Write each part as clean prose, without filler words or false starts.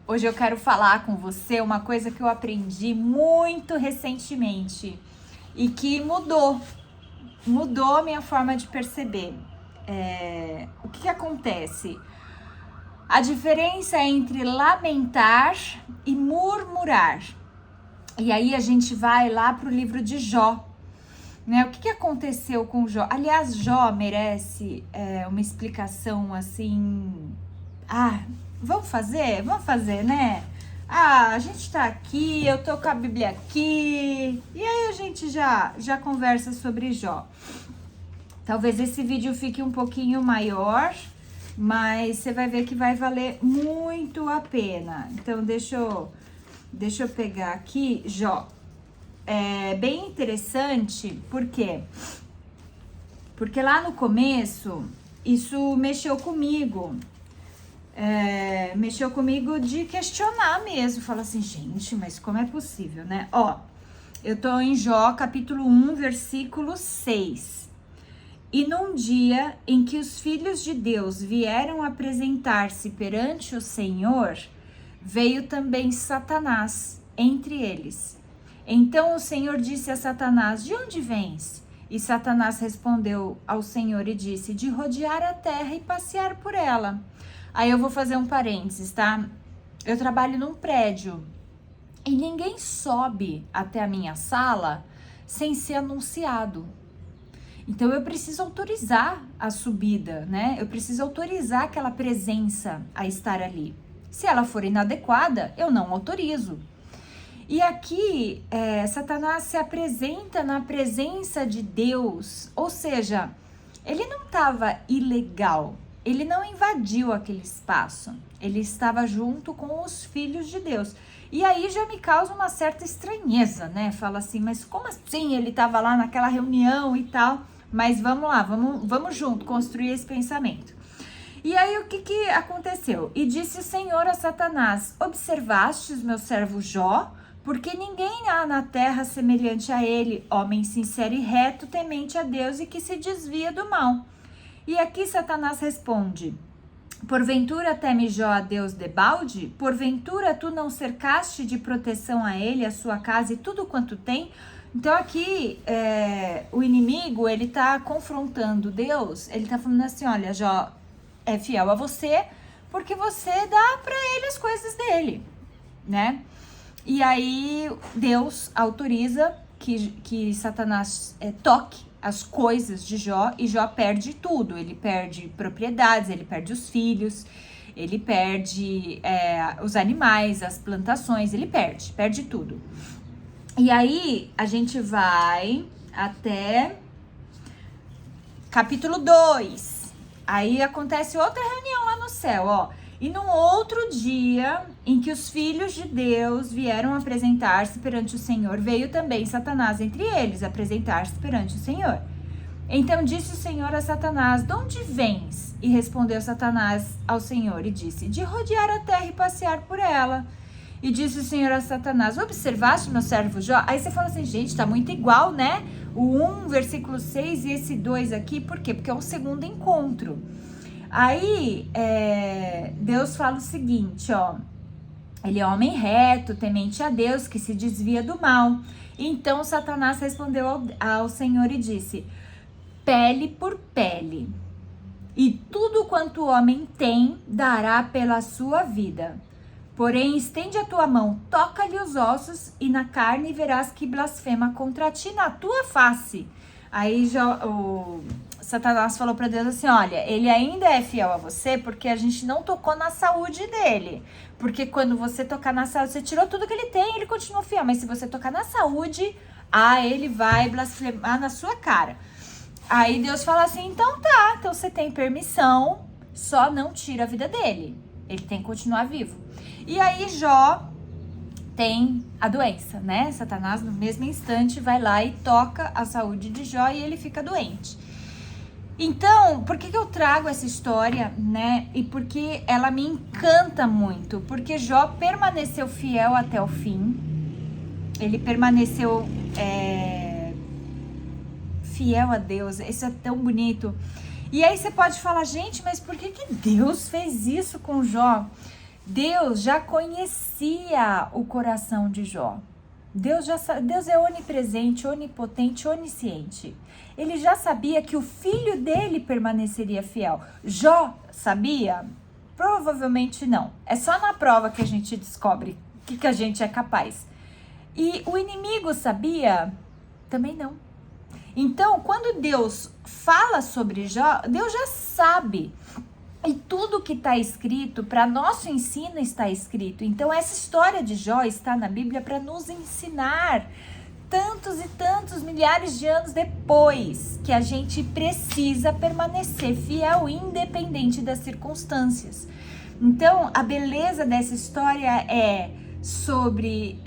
Hoje eu quero falar com você uma coisa que eu aprendi muito recentemente e que mudou a minha forma de perceber. O que acontece? A diferença entre lamentar e murmurar. E aí a gente vai lá para o livro de Jó. Né? O que aconteceu com Jó? Aliás, Jó merece uma explicação assim. Vamos fazer, né? A gente tá aqui, eu tô com a Bíblia aqui, e aí a gente já conversa sobre Jó. Talvez esse vídeo fique um pouquinho maior, mas você vai ver que vai valer muito a pena. Então, deixa eu pegar aqui, Jó. É bem interessante, por quê? Porque lá no começo, isso mexeu comigo. Mexeu comigo de questionar mesmo. Falar assim, gente, mas como é possível, né? Ó, eu tô em Jó, capítulo 1, versículo 6. E num dia em que os filhos de Deus vieram apresentar-se perante o Senhor, veio também Satanás entre eles. Então o Senhor disse a Satanás, de onde vens? E Satanás respondeu ao Senhor e disse, de rodear a terra e passear por ela. Aí eu vou fazer um parênteses, tá? Eu trabalho num prédio e ninguém sobe até a minha sala sem ser anunciado. Então eu preciso autorizar a subida, né? Eu preciso autorizar aquela presença a estar ali. Se ela for inadequada, eu não autorizo. E aqui, Satanás se apresenta na presença de Deus, ou seja, ele não estava ilegal, ele não invadiu aquele espaço, ele estava junto com os filhos de Deus. E aí já me causa uma certa estranheza, né? Fala assim, mas como assim ele estava lá naquela reunião e tal? Mas vamos lá, vamos junto construir esse pensamento. E aí o que aconteceu? E disse o Senhor a Satanás, observastes meu servo Jó? Porque ninguém há na terra semelhante a ele, homem sincero e reto, temente a Deus e que se desvia do mal. E aqui Satanás responde, porventura teme Jó a Deus debalde? Porventura tu não cercaste de proteção a ele, a sua casa e tudo quanto tem? Então aqui o inimigo, ele tá confrontando Deus, ele tá falando assim, olha, Jó é fiel a você porque você dá para ele as coisas dele, né? E aí Deus autoriza que Satanás toque as coisas de Jó e Jó perde tudo. Ele perde propriedades, ele perde os filhos, ele perde os animais, as plantações, ele perde tudo. E aí a gente vai até capítulo 2. Aí acontece outra reunião lá no céu, ó. E num outro dia em que os filhos de Deus vieram apresentar-se perante o Senhor, veio também Satanás entre eles apresentar-se perante o Senhor. Então disse o Senhor a Satanás, de onde vens? E respondeu Satanás ao Senhor e disse, de rodear a terra e passear por ela. E disse o Senhor a Satanás, observaste meu servo Jó? Aí você fala assim, gente, tá muito igual, né? O 1, versículo 6 e esse 2 aqui, por quê? Porque é um segundo encontro. Aí, Deus fala o seguinte, ó, ele é homem reto, temente a Deus, que se desvia do mal. Então, Satanás respondeu ao Senhor e disse, pele por pele, e tudo quanto o homem tem, dará pela sua vida. Porém, estende a tua mão, toca-lhe os ossos, e na carne verás que blasfema contra ti na tua face. Aí Satanás falou para Deus assim, olha, ele ainda é fiel a você porque a gente não tocou na saúde dele. Porque quando você tocar na saúde, você tirou tudo que ele tem, ele continua fiel. Mas se você tocar na saúde, ele vai blasfemar na sua cara. Aí Deus fala assim, então tá, então você tem permissão, só não tira a vida dele. Ele tem que continuar vivo. E aí Jó tem a doença, né? Satanás no mesmo instante vai lá e toca a saúde de Jó e ele fica doente. Então, por que eu trago essa história, né? E porque ela me encanta muito. Porque Jó permaneceu fiel até o fim. Ele permaneceu fiel a Deus. Isso é tão bonito. E aí você pode falar, gente, mas por que Deus fez isso com Jó? Deus já conhecia o coração de Jó. Deus é onipresente, onipotente, onisciente. Ele já sabia que o filho dele permaneceria fiel. Jó sabia? Provavelmente não. É só na prova que a gente descobre o que a gente é capaz. E o inimigo sabia? Também não. Então, quando Deus fala sobre Jó, Deus já sabe. E tudo que está escrito, para nosso ensino está escrito. Então, essa história de Jó está na Bíblia para nos ensinar tantos e tantos milhares de anos depois que a gente precisa permanecer fiel, independente das circunstâncias. Então, a beleza dessa história é sobre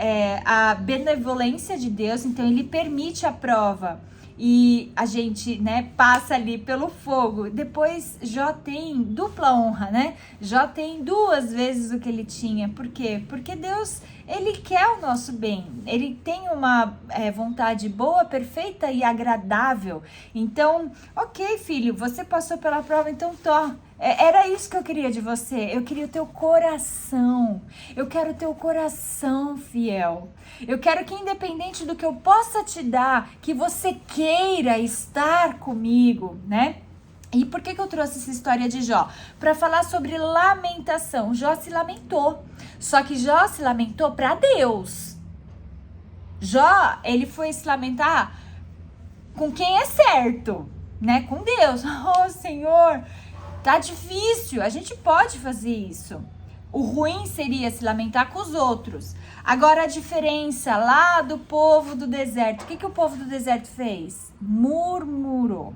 a benevolência de Deus. Então, ele permite a prova e a gente, né, passa ali pelo fogo. Depois Jó tem dupla honra, né? Jó tem 2 vezes o que ele tinha. Por quê? Porque Deus, ele quer o nosso bem. Ele tem uma vontade boa, perfeita e agradável. Então, ok, filho, você passou pela prova, então era isso que eu queria de você. Eu queria o teu coração. Eu quero o teu coração fiel. Eu quero que, independente do que eu possa te dar, que você queira estar comigo, né? E por que eu trouxe essa história de Jó? Para falar sobre lamentação. Jó se lamentou. Só que Jó se lamentou para Deus. Jó, ele foi se lamentar com quem é certo, né? Com Deus. Oh, Senhor, tá difícil, a gente pode fazer isso. O ruim seria se lamentar com os outros. Agora, a diferença lá do povo do deserto. O que o povo do deserto fez? Murmurou.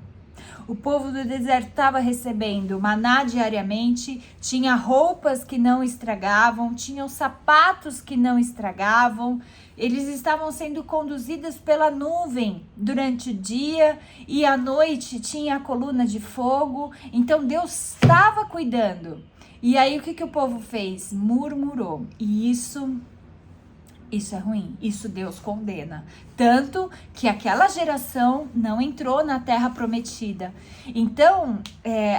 O povo do deserto estava recebendo maná diariamente, tinha roupas que não estragavam, tinham sapatos que não estragavam. Eles estavam sendo conduzidos pela nuvem durante o dia e à noite tinha a coluna de fogo. Então Deus estava cuidando. E aí o que o povo fez? Murmurou. E isso é ruim, isso Deus condena. Tanto que aquela geração não entrou na terra prometida. Então,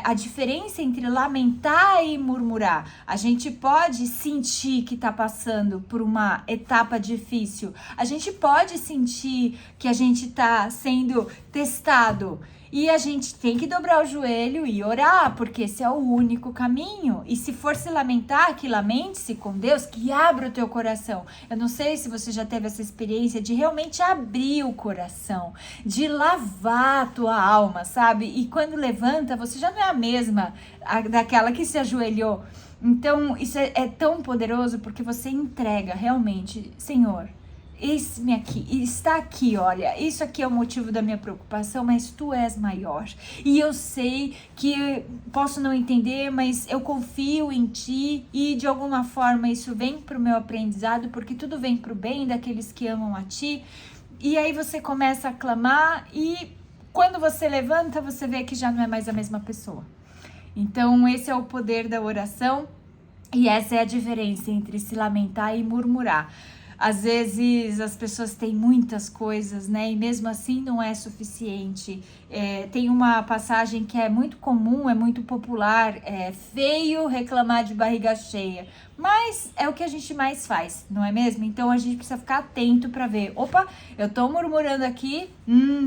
a diferença entre lamentar e murmurar, a gente pode sentir que está passando por uma etapa difícil, a gente pode sentir que a gente está sendo testado. E a gente tem que dobrar o joelho e orar, porque esse é o único caminho. E se for se lamentar, que lamente-se com Deus, que abra o teu coração. Eu não sei se você já teve essa experiência de realmente abrir o coração, de lavar a tua alma, sabe? E quando levanta, você já não é a mesma daquela que se ajoelhou. Então, isso é tão poderoso, porque você entrega realmente, Senhor, eis-me aqui, está aqui, olha, isso aqui é o motivo da minha preocupação, mas tu és maior. E eu sei que posso não entender, mas eu confio em ti e de alguma forma isso vem para o meu aprendizado, porque tudo vem para o bem daqueles que amam a ti. E aí você começa a clamar e quando você levanta, você vê que já não é mais a mesma pessoa. Então esse é o poder da oração e essa é a diferença entre se lamentar e murmurar. Às vezes as pessoas têm muitas coisas, né? E mesmo assim não é suficiente. Tem uma passagem que é muito comum, é muito popular. É feio reclamar de barriga cheia. Mas é o que a gente mais faz, não é mesmo? Então a gente precisa ficar atento para ver. Opa, eu tô murmurando aqui,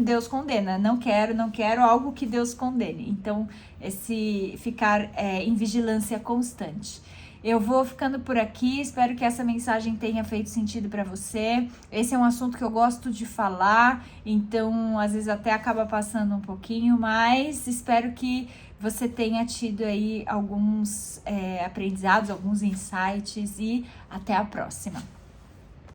Deus condena. Não quero algo que Deus condene. Então esse ficar em vigilância constante. Eu vou ficando por aqui, espero que essa mensagem tenha feito sentido para você. Esse é um assunto que eu gosto de falar, então às vezes até acaba passando um pouquinho, mas espero que você tenha tido aí alguns aprendizados, alguns insights e até a próxima.